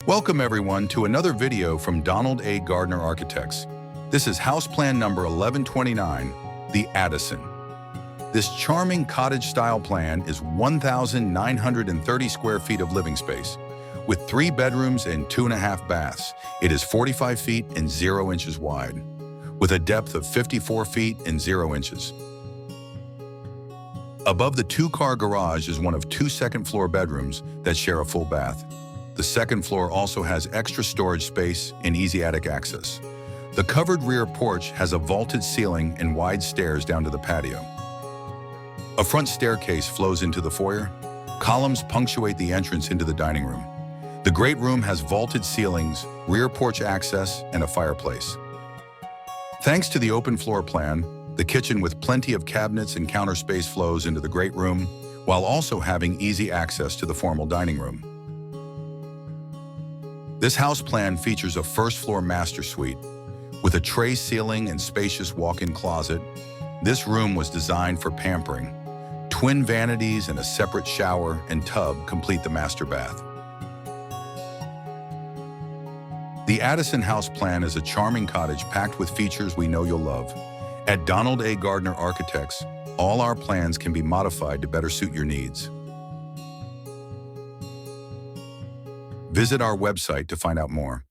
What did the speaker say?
Welcome everyone to another video from A Gardner Architects. This is house plan number 1129, the Addison. This charming cottage-style plan is 1,930 square feet of living space. With 3 bedrooms and 2.5 baths, it is 45 feet and 0 inches wide, with a depth of 54 feet and 0 inches. Above the 2-car garage is one of 2 second-floor bedrooms that share a full bath. The second floor also has extra storage space and easy attic access. The covered rear porch has a vaulted ceiling and wide stairs down to the patio. A front staircase flows into the foyer. Columns punctuate the entrance into the dining room. The great room has vaulted ceilings, rear porch access, and a fireplace. Thanks to the open floor plan, the kitchen with plenty of cabinets and counter space flows into the great room, while also having easy access to the formal dining room. This house plan features a first-floor master suite. With a tray ceiling and spacious walk-in closet, this room was designed for pampering. Twin vanities and a separate shower and tub complete the master bath. The Addison house plan is a charming cottage packed with features we know you'll love. At A Gardner Architects, all our plans can be modified to better suit your needs. Visit our website to find out more.